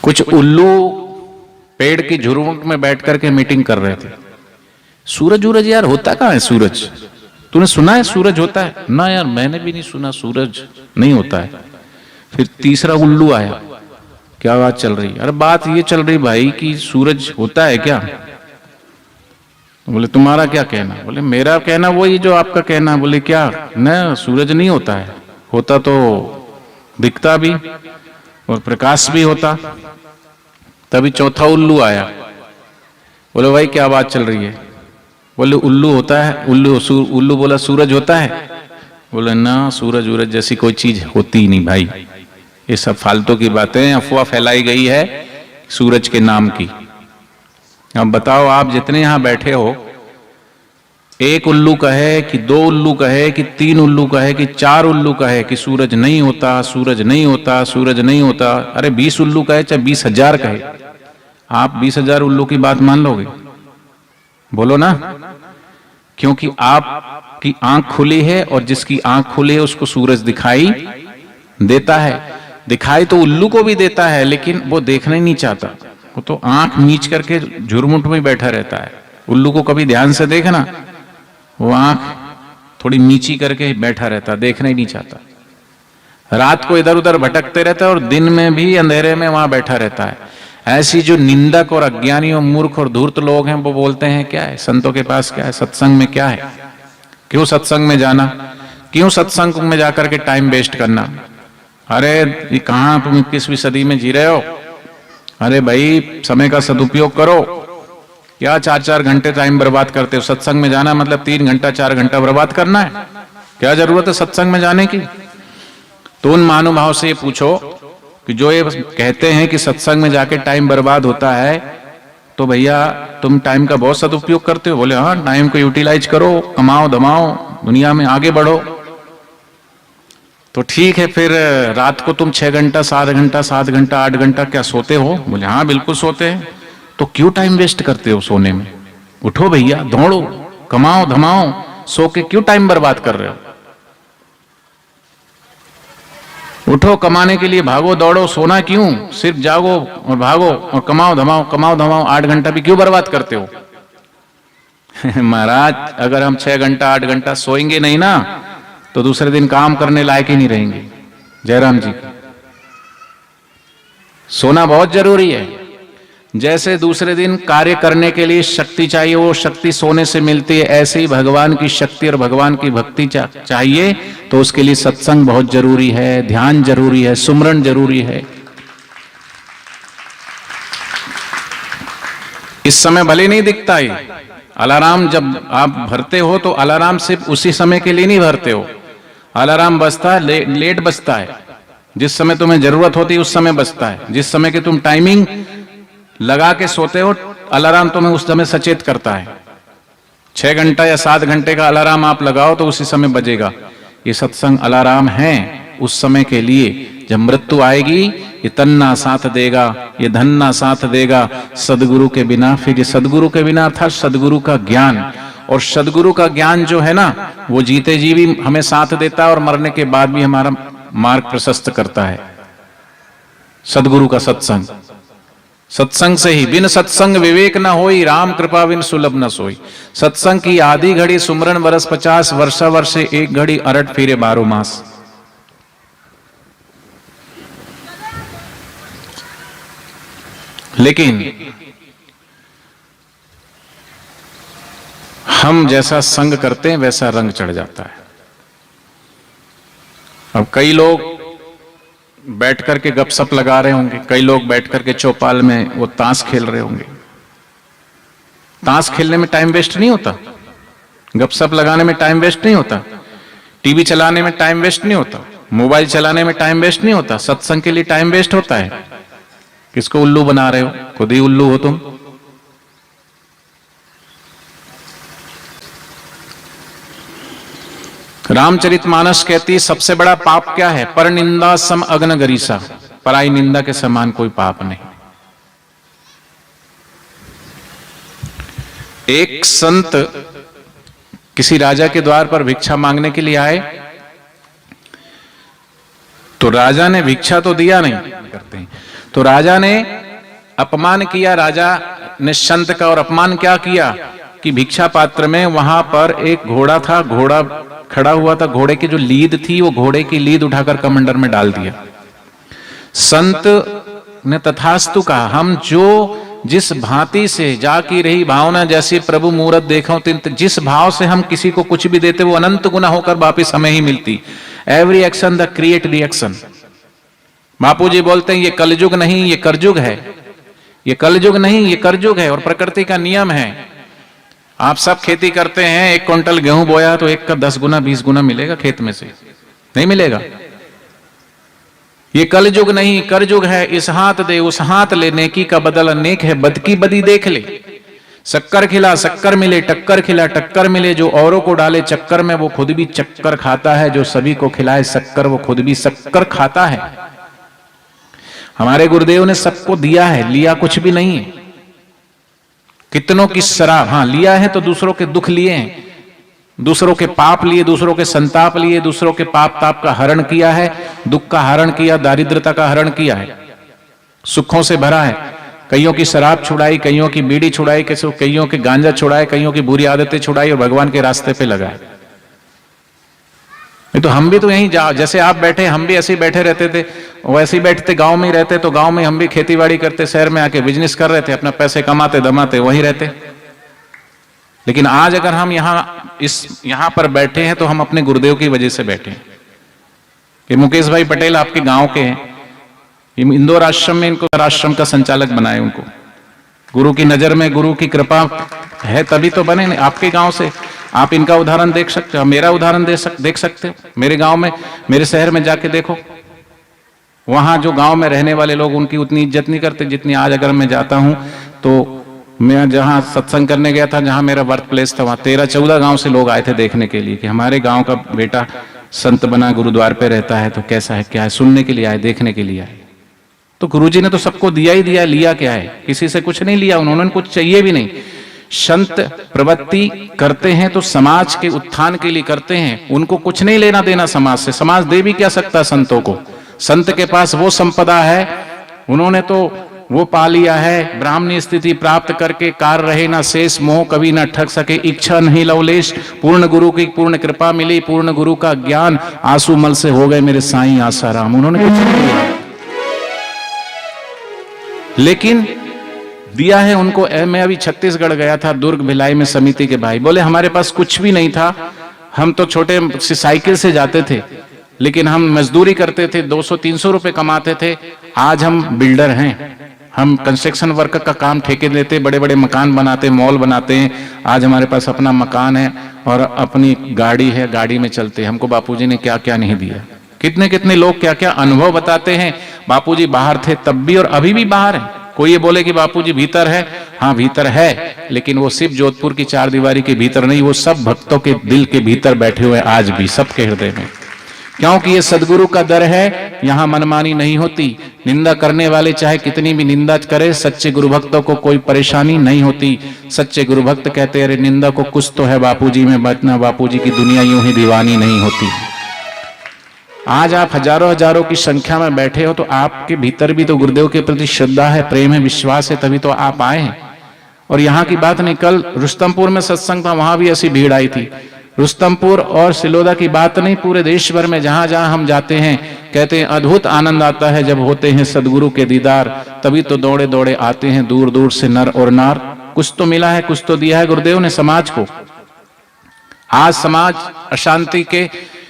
कुछ उल्लू पेड़ की झुरमुट में बैठ करके मीटिंग कर रहे थे। सूरज सूरज यार होता कहाँ है सूरज? तूने सुना है सूरज होता है? ना यार मैंने भी नहीं सुना, सूरज नहीं होता है। फिर तीसरा उल्लू आया, क्या बात चल रही? अरे बात ये चल रही भाई कि सूरज होता है क्या? बोले तुम्हारा क्या कहना? बोले मेरा कहना वही जो आपका कहना। बोले क्या? न सूरज नहीं होता है, होता तो दिखता भी और प्रकाश भी होता। तभी चौथा उल्लू आया, बोले भाई क्या बात चल रही है? बोले उल्लू होता है। उल्लू बोला सूरज होता है? बोले ना, सूरज वूरज जैसी कोई चीज होती ही नहीं भाई, ये सब फालतू की बातें, अफवाह फैलाई गई है सूरज के नाम की। अब बताओ आप जितने यहां बैठे हो, एक उल्लू कहे कि दो उल्लू कहे कि तीन उल्लू कहे कि चार उल्लू कहे कि सूरज नहीं होता, सूरज नहीं होता, सूरज नहीं होता। अरे 20 उल्लू कहे चाहे 20,000 कहे, आप 20,000 उल्लू की बात मान लोगे? बोलो ना। क्योंकि आपकी आंख खुली है और जिसकी आंख खुली है उसको सूरज दिखाई देता है। दिखाई तो उल्लू को भी देता है, लेकिन वो देखना ही नहीं चाहता, वो तो आंख नीच करके झुरमुट में बैठा रहता है। उल्लू को कभी ध्यान से देखना, वो आंख थोड़ी नीची करके बैठा रहता, देखना ही नहीं चाहता। रात को इधर उधर भटकते रहता है और दिन में भी अंधेरे में वहां बैठा रहता है। ऐसी जो निंदक और अज्ञानी और मूर्ख और धूर्त लोग हैं, वो बोलते हैं क्या है संतों के पास, क्या है सत्संग में, क्या है, क्यों सत्संग में जाना, क्यों सत्संग में जाकर के टाइम वेस्ट करना? अरे ये कहां तुम 21वीं सदी में जी रहे हो? अरे भाई समय का सदुपयोग करो। क्या 4-4 घंटे टाइम बर्बाद करते हो? सत्संग में जाना मतलब 3 घंटा 4 घंटा बर्बाद करना है? क्या जरूरत है सत्संग में जाने की? तो उन महानुभाव से ये पूछो कि जो ये कहते हैं कि सत्संग में जाके टाइम बर्बाद होता है, तो भैया तुम टाइम का बहुत सदुपयोग करते हो? बोले हाँ, टाइम को यूटिलाइज करो, कमाओ धमाओ, दुनिया में आगे बढ़ो। तो ठीक है, फिर रात को तुम 6 घंटा 7 घंटा 7 घंटा 8 घंटा क्या सोते हो? बोले हाँ बिल्कुल सोते हैं। तो क्यों टाइम वेस्ट करते हो सोने में? उठो भैया, दौड़ो, कमाओ धमाओ, सो के क्यों टाइम बर्बाद कर रहे हो? उठो, कमाने के लिए भागो दौड़ो, सोना क्यों? सिर्फ जागो और भागो और कमाओ धमाओ 8 घंटा भी क्यों बर्बाद करते हो? महाराज अगर हम 6 घंटा 8 घंटा सोएंगे नहीं ना, तो दूसरे दिन काम करने लायक ही नहीं रहेंगे। जयराम जी, सोना बहुत जरूरी है। जैसे दूसरे दिन कार्य करने के लिए शक्ति चाहिए, वो शक्ति सोने से मिलती है, ऐसे ही भगवान की शक्ति और भगवान की भक्ति चाहिए, तो उसके लिए सत्संग बहुत जरूरी है, ध्यान जरूरी है, सुमरन जरूरी है। इस समय भले नहीं दिखता है अलार्म, जब आप भरते हो तो अलार्म सिर्फ उसी समय के लिए नहीं भरते हो। अलार्म बजता है, लेट बजता है, जिस समय तुम्हें जरूरत होती है उस समय बजता है। जिस समय की तुम टाइमिंग लगा के सोते हो, अलार्म तुम्हें उस समय सचेत करता है। 6 घंटा या 7 घंटे का अलार्म आप लगाओ तो उसी समय बजेगा। ये सत्संग अलार्म है उस समय के लिए। जब मृत्यु आएगी, ये तन ना साथ देगा, ये धन ना साथ देगा सदगुरु के बिना। फिर ये सदगुरु के बिना अर्थात सदगुरु का ज्ञान, और सदगुरु का ज्ञान जो है ना, वो जीते जी भी हमें साथ देता है और मरने के बाद भी हमारा मार्ग प्रशस्त करता है। सदगुरु का सत्संग, सत्संग से ही, बिन सत्संग विवेक न होई, राम कृपा बिन सुलभ न सोई। सत्संग की आधी घड़ी सुमरन बरस 50, वर्षा वर्षे एक घड़ी अरट फिरे 12 मास। लेकिन हम जैसा संग करते हैं वैसा रंग चढ़ जाता है। अब कई लोग बैठ करके गपशप लगा रहे होंगे, कई लोग बैठ करके चौपाल में वो ताश खेल रहे होंगे। ताश खेलने में टाइम वेस्ट नहीं होता, गपशप लगाने में टाइम वेस्ट नहीं होता, टीवी चलाने में टाइम वेस्ट नहीं होता, मोबाइल चलाने में टाइम वेस्ट नहीं होता, सत्संग के लिए टाइम वेस्ट होता है। किसको उल्लू बना रहे हो? खुद ही उल्लू हो तुम। रामचरितमानस कहती है सबसे बड़ा पाप क्या है? पर निंदा सम अग्न गरीसा, पराई निंदा के समान कोई पाप नहीं। एक संत किसी राजा के द्वार पर भिक्षा मांगने के लिए आए, तो राजा ने भिक्षा तो दिया नहीं करते हैं, तो राजा ने अपमान किया, राजा ने संत का, और अपमान क्या किया कि भिक्षा पात्र में वहां पर एक घोड़ा था, घोड़ा खड़ा हुआ था, घोड़े की जो लीद थी वो घोड़े की लीद उठाकर कमंडर में डाल दिया। संत ने तथास्तु कहा, हम जो जिस भांति से जाकी रही भावना जैसी प्रभु मूरत देखो तिंत, जिस भाव से हम किसी को कुछ भी देते वो अनंत गुना होकर वापिस हमें ही मिलती। Every action the create reaction. Bapuji बोलते हैं ये कलयुग नहीं ये करजुग है, ये कलयुग नहीं ये करजुग है, और प्रकृति का नियम है। आप सब खेती करते हैं, 1 क्विंटल गेहूं बोया तो एक का 10 गुना 20 गुना मिलेगा खेत में से, नहीं मिलेगा। ये कलयुग नहीं करजुग है। इस हाथ दे उस हाथ ले, नेकी का बदल अनेक है, बद की बदी देख ले। शक्कर खिला शक्कर मिले, टक्कर खिला टक्कर मिले, जो औरों को डाले चक्कर में वो खुद भी चक्कर खाता है, जो सभी को खिलाए शक्कर वो खुद भी शक्कर खाता है। हमारे गुरुदेव ने सबको दिया है, लिया कुछ भी नहीं है। कितनों की शराब, हाँ लिया है तो दूसरों के दुख लिए हैं, दूसरों के पाप लिए, दूसरों के संताप लिए, दूसरों के पाप ताप का हरण किया है, दुख का हरण किया, दारिद्रता का हरण किया है, सुखों से भरा है। कईयों की शराब छुड़ाई, कईयों की बीड़ी छुड़ाई, कईयों के गांजा छुड़ाए, कईयों की बुरी आदतें छुड़ाई और भगवान के रास्ते पे लगाए। तो हम भी तो यहीं जैसे आप बैठे, हम भी ऐसे ही बैठे रहते थे, वैसे ही बैठते, गांव में ही रहते, तो गांव में हम भी खेती बाड़ी करते, शहर में आके बिजनेस कर रहे थे, अपना पैसे कमाते दमाते वहीं रहते। लेकिन आज अगर हम यहां पर बैठे हैं तो हम अपने गुरुदेव की वजह से बैठे हैं। कि मुकेश भाई पटेल आपके गांव के हैं, इंदौर आश्रम में इनको आश्रम का संचालक बनाए, उनको गुरु की नजर में गुरु की कृपा है तभी तो बने। आपके गांव से आप इनका उदाहरण देख सकते हो, मेरा उदाहरण देख सकते हो। मेरे गांव में, मेरे शहर में जाके देखो, वहां जो गांव में रहने वाले लोग उनकी उतनी इज्जत नहीं करते जितनी आज अगर मैं जाता हूं। तो मैं जहां सत्संग करने गया था, जहां मेरा बर्थ प्लेस था, वहां 13-14 गांव से लोग आए थे देखने के लिए कि हमारे गांव का बेटा संत बना, गुरुद्वार पे रहता है, तो कैसा है क्या है, सुनने के लिए आए, देखने के लिए आए। तो गुरुजी ने तो सबको दिया ही दिया, लिया क्या है, किसी से कुछ नहीं लिया, उन्होंने कुछ चाहिए भी नहीं। संत प्रवृत्ति करते हैं तो समाज के उत्थान के लिए करते हैं, उनको कुछ नहीं लेना देना समाज से। समाज दे भी क्या सकता संतों को? संत के पास वो संपदा है, उन्होंने तो वो पा लिया है, ब्राह्मणी स्थिति प्राप्त करके कार रहे ना शेष, मोह कभी ना ठग सके, इच्छा नहीं लवलेश, पूर्ण गुरु की पूर्ण कृपा मिली, पूर्ण गुरु का ज्ञान, आंसू मल से हो गए मेरे साईं आसाराम। उन्होंने कुछ नहीं दिया, लेकिन दिया है उनको। मैं अभी छत्तीसगढ़ गया था, दुर्ग भिलाई में समिति के भाई बोले हमारे पास कुछ भी नहीं था, हम तो छोटे से साइकिल से जाते थे, लेकिन हम मजदूरी करते थे, 200-300 रुपए कमाते थे। आज हम बिल्डर हैं, हम कंस्ट्रक्शन वर्क का काम ठेके लेते, बड़े बड़े मकान बनाते, मॉल बनाते हैं। आज हमारे पास अपना मकान है और अपनी गाड़ी है, गाड़ी में चलते हैं। हमको बापूजी ने क्या क्या नहीं दिया। कितने कितने लोग क्या क्या अनुभव बताते हैं। बापूजी बाहर थे तब भी और अभी भी बाहर है। कोई ये बोले कि बापूजी भीतर है, हाँ भीतर है, लेकिन वो सिर्फ जोधपुर की 4 दीवारी के भीतर नहीं, वो सब भक्तों के दिल के भीतर बैठे हुए आज भी, सबके हृदय में। क्योंकि ये सदगुरु का दर है, यहाँ मनमानी नहीं होती। निंदा करने वाले चाहे कितनी भी निंदा करे, सच्चे गुरु भक्तों को कोई परेशानी नहीं होती। सच्चे गुरु भक्त कहते अरे निंदा को कुछ तो है बापूजी में, बचना बापूजी की दुनिया यूं ही दीवानी नहीं होती। आज आप हजारों हजारों की संख्या में बैठे हो तो आपके भीतर भी तो गुरुदेव के प्रति श्रद्धा है, प्रेम है, विश्वास है, तभी तो आप आए हैं। और यहाँ की बात नहीं, कल रुस्तमपुर में सत्संग था, वहां भी ऐसी भीड़ आई थी। रुस्तमपुर और सिलोदा की बात नहीं, पूरे देश भर में जहां जहां हम जाते हैं कहते हैं अद्भुत आनंद आता है जब होते हैं सदगुरु के दीदार, तभी तो दौड़े दौड़े आते हैं दूर दूर से नर और नार। कुछ तो मिला है, कुछ तो दिया है गुरुदेव ने समाज को। आज समाज अशांति के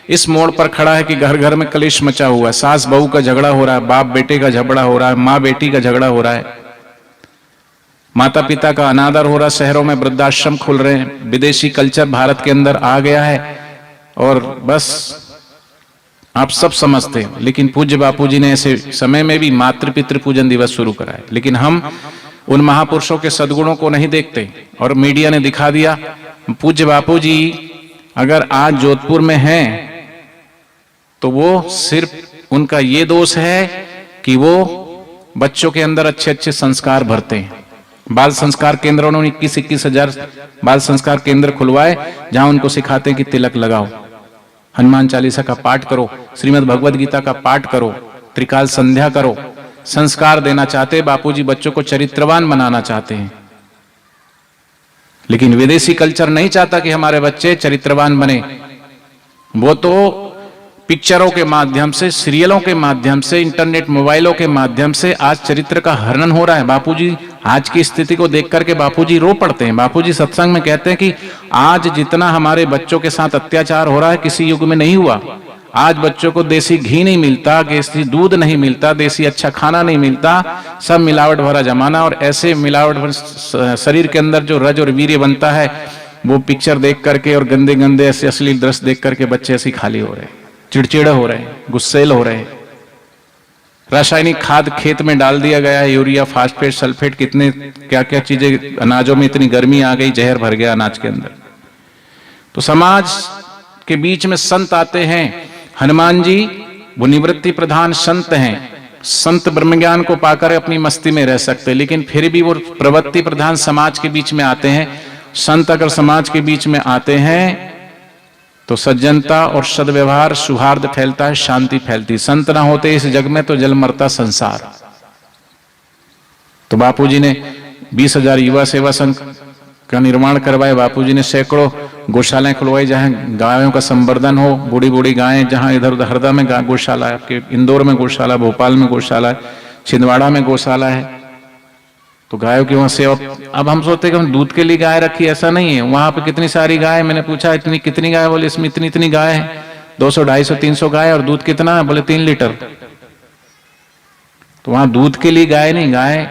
इस मोड़ पर खड़ा है कि घर घर में कलेश मचा हुआ है, सास बहू का झगड़ा हो रहा है, बाप बेटे का झगड़ा हो रहा है, माँ बेटी का झगड़ा हो रहा है, माता पिता का अनादर हो रहा, शहरों में वृद्धाश्रम खुल रहे हैं, विदेशी कल्चर भारत के अंदर आ गया है और बस आप सब समझते हैं। लेकिन पूज्य बापूजी ने ऐसे समय में भी मातृ पितृ पूजन दिवस शुरू कराए, लेकिन हम उन महापुरुषों के सद्गुणों को नहीं देखते और मीडिया ने दिखा दिया। पूज्य बापूजी अगर आज जोधपुर में हैं तो वो सिर्फ उनका ये दोष है कि वो बच्चों के अंदर अच्छे अच्छे संस्कार भरते हैं। बाल संस्कार केंद्र, उन्होंने 21-21 हजार बाल संस्कार केंद्र खुलवाए जहां उनको सिखाते हैं कि तिलक लगाओ, हनुमान चालीसा का पाठ करो, श्रीमद् भगवद गीता का पाठ करो, त्रिकाल संध्या करो, संस्कार देना चाहते, बापूजी बच्चों को चरित्रवान बनाना चाहते हैं। लेकिन विदेशी कल्चर नहीं चाहता कि हमारे बच्चे चरित्रवान बने। वो तो पिक्चरों के माध्यम से, सीरियलों के माध्यम से, इंटरनेट मोबाइलों के माध्यम से आज चरित्र का हनन हो रहा है। बापूजी आज की स्थिति को देख करके बापूजी रो पड़ते हैं। बापूजी सत्संग में कहते हैं कि आज जितना हमारे बच्चों के साथ अत्याचार हो रहा है किसी युग में नहीं हुआ। आज बच्चों को देसी घी नहीं मिलता, देसी दूध नहीं मिलता, देसी अच्छा खाना नहीं मिलता, सब मिलावट भरा जमाना। और ऐसे मिलावट शरीर के अंदर जो रज और वीर्य बनता है वो पिक्चर देख करके और गंदे गंदे ऐसे अश्लील दृश्य देख करके बच्चे ऐसे खाली हो रहे हैं, चिड़चिड़े हो रहे हैं, गुस्सेल हो रहे हैं। रासायनिक खाद खेत में डाल दिया गया है, यूरिया, फास्फेट, सल्फेट, कितने क्या क्या चीजें। अनाजों में इतनी गर्मी आ गई, जहर भर गया अनाज के अंदर। तो समाज के बीच में संत आते हैं। हनुमान जी वो निवृत्ति प्रधान संत हैं। संत ब्रह्म ज्ञान को पाकर अपनी मस्ती में रह सकते, लेकिन फिर भी वो प्रवृत्ति प्रधान समाज के बीच में आते हैं। संत अगर समाज के बीच में आते हैं तो सज्जनता और सद्व्यवहार, सौहार्द फैलता है, शांति फैलती। संत ना होते इस जग में तो जल मरता संसार। तो बापूजी ने 20,000 युवा सेवा संघ का निर्माण करवाए। बापूजी ने सैकड़ों गौशालाएं खुलवाई जहां गायों का संवर्धन हो। बूढ़ी बूढ़ी गायें जहां इधर उधर, हरदा में गौशाला है, आपके इंदौर में गौशाला, भोपाल में गौशाला है, छिंदवाड़ा में गौशाला है। तो गायों की वहां सेवा। अब हम सोचते कि हम दूध के लिए गाय रखी, ऐसा नहीं है। वहां पे कितनी सारी गाय, मैंने पूछा इतनी कितनी गाय, बोले इसमें इतनी इतनी गाय है, 200, 250, 300 गाय। और दूध कितना है, बोले 3 लीटर। तो वहां दूध के लिए गाय नहीं, गाय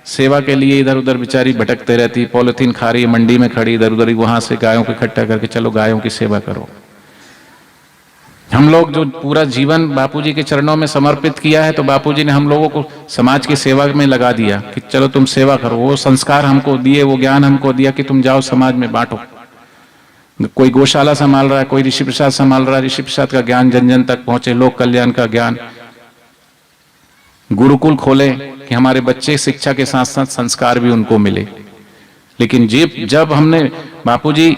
सेवा के लिए इधर उधर बेचारी भटकते रहती, पॉलिथीन खा रही है, मंडी में खड़ी, इधर उधर, वहां से गायों को इकट्ठा करके चलो गायों की सेवा करो। हम लोग जो पूरा जीवन बापूजी के चरणों में समर्पित किया है, तो बापूजी ने हम लोगों को समाज की सेवा में लगा दिया कि चलो तुम सेवा करो। वो संस्कार हमको दिए, वो ज्ञान हमको दिया कि तुम जाओ समाज में बांटो। कोई गौशाला संभाल रहा है, कोई ऋषि प्रसाद संभाल रहा है, ऋषि प्रसाद का ज्ञान जन जन तक पहुंचे, लोक कल्याण का ज्ञान। गुरुकुल खोले कि हमारे बच्चे शिक्षा के साथ साथ संस्कार भी उनको मिले। लेकिन जब हमने बापूजी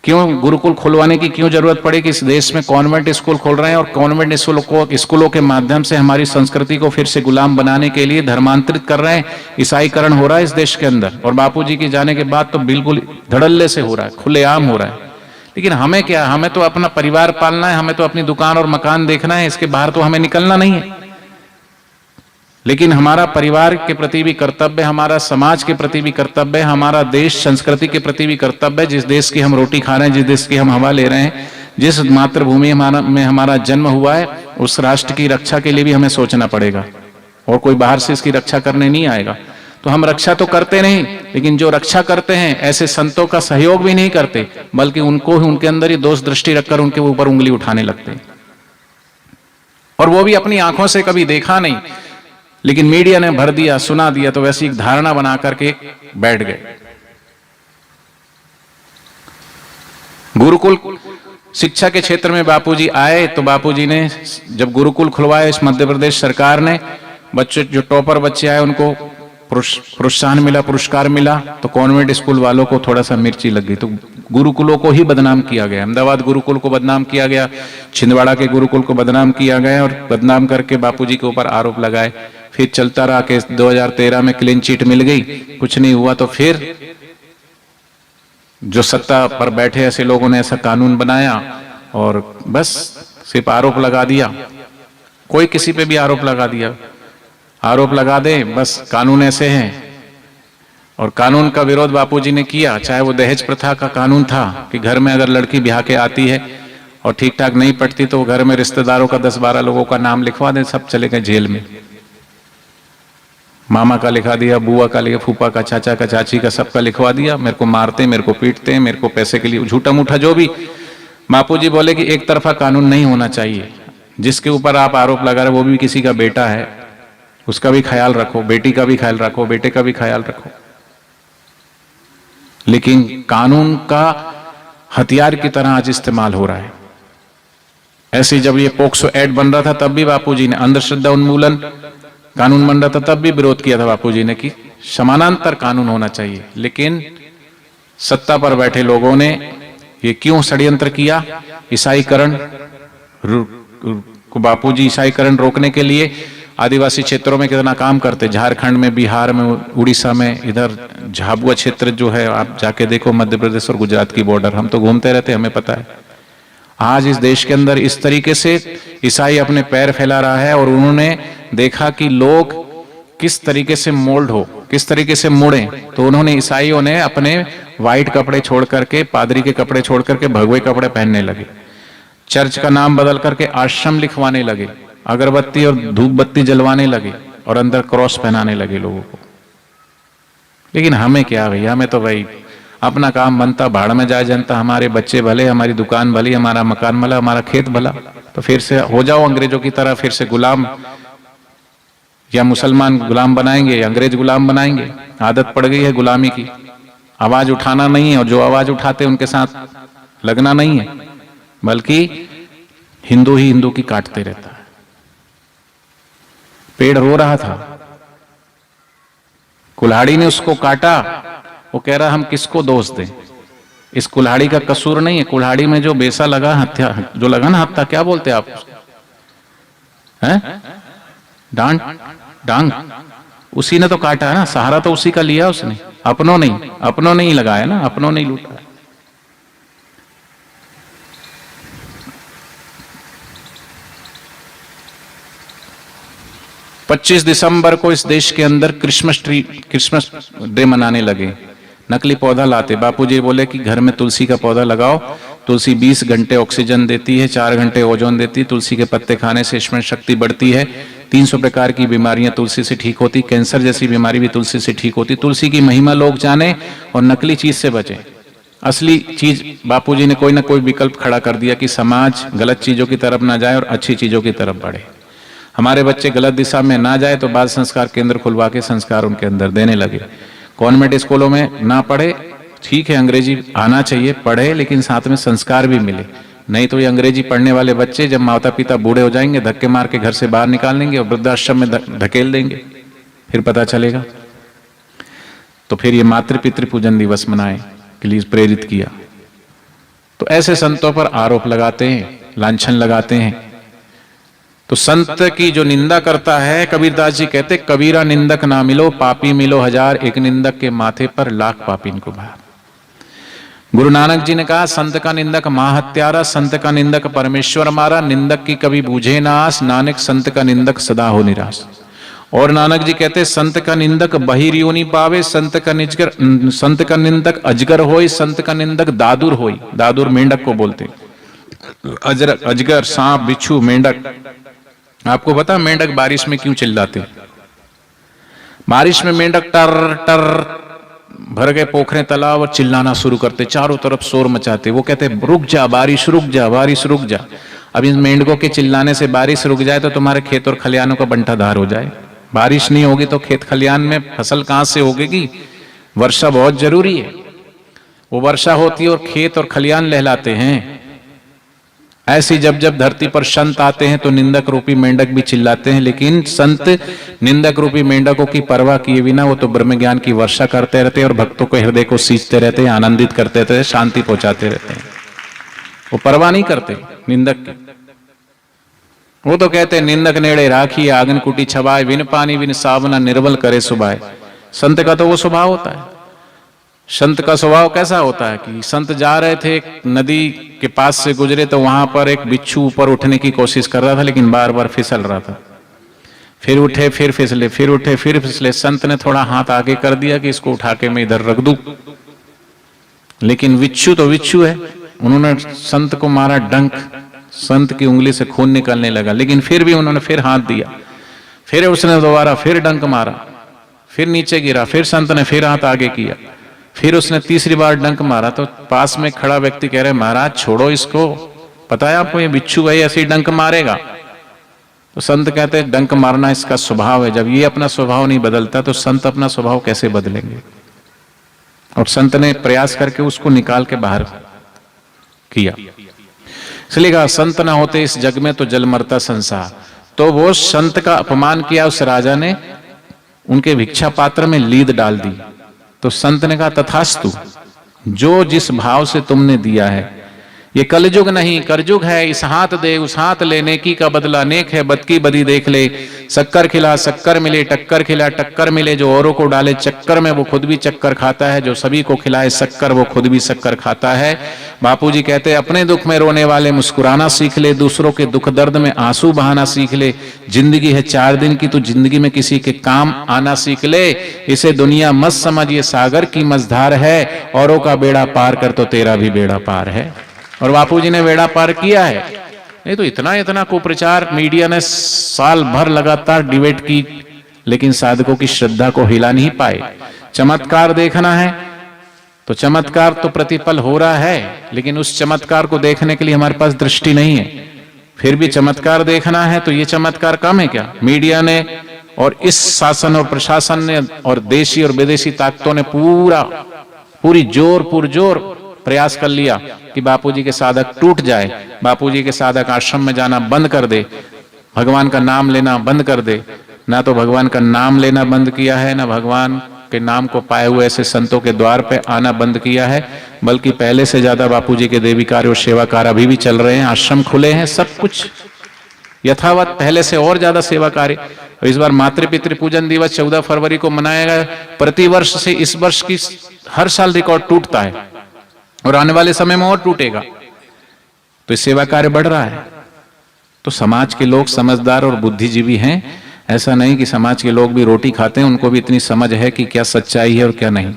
क्यों गुरुकुल खुलवाने की क्यों जरूरत पड़ी कि इस देश में कॉन्वेंट स्कूल खोल रहे हैं और कॉन्वेंट स्कूलों के माध्यम से हमारी संस्कृति को फिर से गुलाम बनाने के लिए धर्मांतरित कर रहे हैं। ईसाईकरण हो रहा है इस देश के अंदर, और बापूजी के जाने के बाद तो बिल्कुल धड़ल्ले से हो रहा है, खुलेआम हो रहा है। लेकिन हमें क्या, हमें तो अपना परिवार पालना है, हमें तो अपनी दुकान और मकान देखना है, इसके बाहर तो हमें निकलना नहीं है। लेकिन हमारा परिवार के प्रति भी कर्तव्य, हमारा समाज के प्रति भी कर्तव्य, हमारा देश संस्कृति के प्रति भी कर्तव्य है। जिस देश की हम रोटी खा रहे हैं, जिस देश की हम हवा ले रहे हैं, जिस मातृभूमि में हमारा जन्म हुआ है, उस राष्ट्र की रक्षा के लिए भी हमें सोचना पड़ेगा। और कोई बाहर से इसकी रक्षा करने नहीं आएगा। तो हम रक्षा तो करते नहीं, लेकिन जो रक्षा करते हैं ऐसे संतों का सहयोग भी नहीं करते, बल्कि उनको ही उनके अंदर ही दोष दृष्टि रखकर उनके ऊपर उंगली उठाने लगते हैं। और वो भी अपनी आंखों से कभी देखा नहीं, लेकिन मीडिया ने भर दिया, सुना दिया, तो वैसी एक धारणा बना करके बैठ गए। गुरुकुल शिक्षा के क्षेत्र में बापूजी आए, तो बापूजी ने जब गुरुकुल खुलवाया इस मध्य प्रदेश सरकार ने, बच्चे जो टॉपर बच्चे आए उनको प्रोत्साहन मिला, पुरस्कार मिला, तो कॉन्वेंट स्कूल वालों को थोड़ा सा मिर्ची लग गई, तो गुरुकुलों को ही बदनाम किया गया। अहमदाबाद गुरुकुल को बदनाम किया गया, छिंदवाड़ा के गुरुकुल को बदनाम किया गया, और बदनाम करके बापूजी के ऊपर आरोप लगाए। फिर चलता रहा केस, 2013 में क्लीन चिट मिल गई, कुछ नहीं हुआ। तो फिर जो सत्ता पर बैठे ऐसे लोगों ने ऐसा कानून बनाया और बस सिर्फ आरोप लगा दिया। कोई किसी पे भी आरोप लगा दिया, आरोप लगा दे, बस कानून ऐसे हैं। और कानून का विरोध बापूजी ने किया, चाहे वो दहेज प्रथा का कानून था कि घर में अगर लड़की ब्याह के आती है और ठीक ठाक नहीं पढ़ती तो घर में रिश्तेदारों का 10-12 लोगों का नाम लिखवा दे, सब चले गए जेल में। मामा का लिखा दिया, बुआ का लिखा, फूफा का, चाचा का, चाची का, सबका लिखवा दिया। मेरे को मारते, मेरे को पीटते, मेरे को पैसे के लिए झूठा मूठा जो भी। बापूजी बोले कि एक तरफा कानून नहीं होना चाहिए, जिसके ऊपर आप आरोप लगा रहे वो भी किसी का बेटा है, उसका भी ख्याल रखो, बेटी का भी ख्याल रखो, बेटे का भी ख्याल रखो। लेकिन कानून का हथियार की तरह आज इस्तेमाल हो रहा है। ऐसे जब ये पोक्सो एक्ट बन रहा था तब भी बापूजी ने, अंधश्रद्धा उन्मूलन कानून बन रहा था तब भी विरोध किया था बापूजी ने कि समानांतर कानून होना चाहिए। लेकिन सत्ता पर बैठे लोगों ने ये क्यों षड्यंत्र किया, ईसाईकरण को बापूजी ईसाईकरण रोकने के लिए आदिवासी क्षेत्रों में कितना काम करते, झारखंड में, बिहार में, उड़ीसा में, इधर झाबुआ क्षेत्र जो है, आप जाके देखो मध्य प्रदेश और गुजरात की बॉर्डर, हम तो घूमते रहते, हमें पता है। आज इस देश के अंदर इस तरीके से ईसाई अपने पैर फैला रहा है, और उन्होंने देखा कि लोग किस तरीके से मोल्ड हो, किस तरीके से मुड़े, तो उन्होंने, ईसाइयों ने अपने व्हाइट कपड़े छोड़ करके, पादरी के कपड़े छोड़ करके भगवे कपड़े पहनने लगे, चर्च का नाम बदल करके आश्रम लिखवाने लगे, अगरबत्ती और धूप बत्ती जलवाने लगे, और अंदर क्रॉस पहनाने लगे लोगों को। लेकिन हमें क्या भैया, हमें तो भाई अपना काम बनता, भाड़ में जाए जनता, हमारे बच्चे भले, हमारी दुकान भली, हमारा मकान भला, हमारा खेत भला, तो फिर से हो जाओ अंग्रेजों की तरह, फिर से गुलाम, या मुसलमान गुलाम बनाएंगे या अंग्रेज गुलाम बनाएंगे। आदत पड़ गई है गुलामी की, आवाज उठाना नहीं है, और जो आवाज उठाते उनके साथ लगना नहीं है, बल्कि हिंदू ही हिंदू की काटते रहता है। पेड़ रो रहा था, कुल्हाड़ी ने उसको काटा, वो कह रहा हम किसको दोष दें, इस कुल्हाड़ी का कसूर नहीं है, कुल्हाड़ी में जो बेसा लगा, हत्या जो लगा ना, हत्या क्या बोलते आप हैं, डांग, उसी ने तो काटा है ना, सहारा तो उसी का लिया उसने, अपनों नहीं लगाया ना, अपनों नहीं लूटा। पच्चीस दिसंबर को इस देश के अंदर क्रिसमस डे मनाने लगे। नकली पौधा लाते, बापूजी बोले कि घर में तुलसी का पौधा लगाओ, तुलसी 20 घंटे ऑक्सीजन देती है, 4 घंटे ओजोन देती है, तुलसी के पत्ते खाने से स्मरण शक्ति बढ़ती है, 300 प्रकार की बीमारियां तुलसी से ठीक होती, कैंसर जैसी बीमारी भी तुलसी से ठीक होती। तुलसी की महिमा लोग जाने और नकली चीज से बचे। असली चीज बापूजी ने कोई ना कोई विकल्प खड़ा कर दिया कि समाज गलत चीजों की तरफ ना जाए और अच्छी चीजों की तरफ बढ़े, हमारे बच्चे गलत दिशा में ना जाए, तो बाल संस्कार केंद्र खुलवा के संस्कार उनके अंदर देने लगे। कॉन्वेंट स्कूलों में ना पढ़े, ठीक है अंग्रेजी आना चाहिए, पढ़े, लेकिन साथ में संस्कार भी मिले, नहीं तो ये अंग्रेजी पढ़ने वाले बच्चे जब माता पिता बूढ़े हो जाएंगे, धक्के मार के घर से बाहर निकाल देंगे और वृद्धाश्रम में धकेल देंगे, फिर पता चलेगा। तो फिर ये मातृ पितृ पूजन दिवस मनाए के लिए प्रेरित किया। तो ऐसे संतों पर आरोप लगाते हैं, लांछन लगाते हैं। तो संत की जो निंदा करता है, कबीरदास जी कहते, कबीरा निंदक ना मिलो, पापी मिलो हजार, एक निंदक के माथे पर लाख पापी इनको भार। गुरु नानक जी ने कहा, संत का निंदक महाहत्यारा, संत का निंदक परमेश्वर मारा, निंदक की कभी बूझे ना आस, नानक संत का निंदक सदा हो निराश। और नानक जी कहते, संत का निंदक बहिर्योनि पावे, संत का निंदक अजगर होई, संत का निंदक दादुर होई। दादुर मेंढक को बोलते, अजगर, सांप, बिच्छू, मेंढक। आपको पता मेंढक बारिश में क्यों चिल्लाते? बारिश में मेंढक टर टर भर गए पोखरे तालाब और चिल्लाना शुरू करते, चारों तरफ शोर मचाते। वो कहते रुक जा बारिश, रुक जा बारिश, रुक जा। अब इन मेंढकों के चिल्लाने से बारिश रुक जाए तो तुम्हारे खेत और खलियानों का बंटाधार हो जाए। बारिश नहीं होगी तो खेत खलियान में फसल कहां से होगी? वर्षा बहुत जरूरी है। वो वर्षा होती है और खेत और खलियान लहलाते हैं। ऐसी जब जब धरती पर संत आते हैं तो निंदक रूपी मेंढक भी चिल्लाते हैं, लेकिन संत निंदक रूपी मेंढकों की परवाह किए बिना वो तो ब्रह्म ज्ञान की वर्षा करते रहते हैं और भक्तों को हृदय को सींचते रहते हैं, आनंदित करते रहते हैं, शांति पहुंचाते रहते हैं। वो परवाह नहीं करते निंदक की। वो तो कहते हैं निंदक नेड़े राखी, आंगन कुटी छबाए, बिन पानी बिन सावना, निर्बल करे सुबाए। संत का तो वो स्वभाव होता है। संत का स्वभाव कैसा होता है कि संत जा रहे थे, एक नदी के पास से गुजरे तो वहां पर एक बिच्छू ऊपर उठने की कोशिश कर रहा था, लेकिन बार बार फिसल रहा था। फिर उठे, फिर फिसले, फिर उठे, फिर फिसले। संत ने थोड़ा हाथ आगे कर दिया कि इसको उठा के मैं इधर रख दूं, लेकिन बिच्छू तो बिच्छू है। उन्होंने संत को मारा डंक, संत की उंगली से खून निकलने लगा, लेकिन फिर भी उन्होंने फिर हाथ दिया। फिर उसने दोबारा फिर डंक मारा, फिर नीचे गिरा, फिर संत ने फिर हाथ आगे किया, फिर उसने तीसरी बार डंक मारा। तो पास में खड़ा व्यक्ति कह रहे महाराज छोड़ो इसको, पता है आपको ये बिच्छू है, ऐसे ही डंक मारेगा। तो संत कहते हैं डंक मारना इसका स्वभाव है। जब ये अपना स्वभाव नहीं बदलता तो संत अपना स्वभाव कैसे बदलेंगे? और संत ने प्रयास करके उसको निकाल के बाहर किया। इसलिए कहा संत ना होते इस जग में तो जल मरता संसार। तो वो संत का अपमान किया उस राजा ने, उनके भिक्षा पात्र में लीद डाल दी। तो संत ने कहा तथास्तु, जो जिस भाव से तुमने दिया है ये कलयुग नहीं करजुग है, इस हाथ दे उस हाथ ले, नेकी का बदला नेक है, बद की बदी देख ले। शक्कर खिला शक्कर मिले, टक्कर खिला टक्कर मिले। जो औरों को डाले चक्कर में वो खुद भी चक्कर खाता है, जो सभी को खिलाए शक्कर वो खुद भी शक्कर खाता है। बापूजी कहते हैं अपने दुख में रोने वाले मुस्कुराना सीख ले, दूसरों के दुख दर्द में आंसू बहाना सीख ले। जिंदगी है 4 दिन की, तो जिंदगी में किसी के काम आना सीख ले। इसे दुनिया मत समझ, ये सागर की मझधार है, औरों का बेड़ा पार कर तो तेरा भी बेड़ा पार है। और बापूजी ने बेड़ा पार किया है। नहीं तो इतना इतना कुप्रचार मीडिया ने साल भर लगातार डिबेट की, लेकिन साधकों की श्रद्धा को हिला नहीं पाए। चमत्कार देखना है तो चमत्कार तो प्रतिपल हो रहा है, लेकिन उस चमत्कार को देखने के लिए हमारे पास दृष्टि नहीं है। फिर भी चमत्कार देखना है तो ये चमत्कार कम है क्या? मीडिया ने और इस शासन और प्रशासन ने और देशी और विदेशी ताकतों ने पूरी जोर पुरजोर प्रयास कर लिया कि बापूजी के साधक टूट जाए, बापूजी के साधक आश्रम में जाना बंद कर दे, भगवान का नाम लेना बंद कर दे। ना तो भगवान का नाम लेना बंद किया है, ना भगवान के नाम को पाए हुए ऐसे संतों के द्वार पे आना बंद किया है, बल्कि पहले से ज्यादा बापूजी के देवी कार्य और सेवा कार्य अभी भी चल रहे हैं। आश्रम खुले हैं, सब कुछ यथावत, पहले से और ज्यादा सेवा कार्य। इस बार मातृ पितृ पूजन दिवस 14 फरवरी को मनाया गया। प्रतिवर्ष से इस वर्ष की हर साल रिकॉर्ड टूटता है और आने वाले समय में और टूटेगा। तो सेवा कार्य बढ़ रहा है। तो समाज के लोग समझदार और बुद्धिजीवी हैं। ऐसा नहीं कि समाज के लोग भी रोटी खाते हैं, उनको भी इतनी समझ है कि क्या सच्चाई है और क्या नहीं।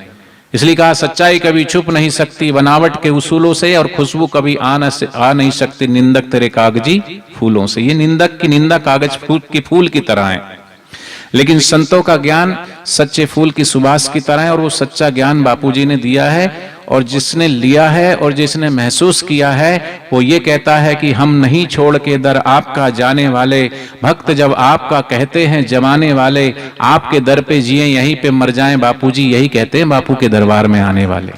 इसलिए कहा सच्चाई कभी छुप नहीं सकती बनावट के उसूलों से, और खुशबू कभी आ नहीं सकती निंदक तेरे कागजी फूलों से। ये निंदक की निंदा कागज फूल की तरह है, लेकिन संतों का ज्ञान सच्चे फूल की सुबास की तरह है। और वो सच्चा ज्ञान बापूजी ने दिया है, और जिसने लिया है और जिसने महसूस किया है वो ये कहता है कि हम नहीं छोड़ के दर आपका जाने वाले, भक्त जब आपका कहते हैं जमाने वाले, आपके दर पे जिए यहीं पे मर जाएं बापूजी, यही कहते हैं बापू के दरबार में आने वाले।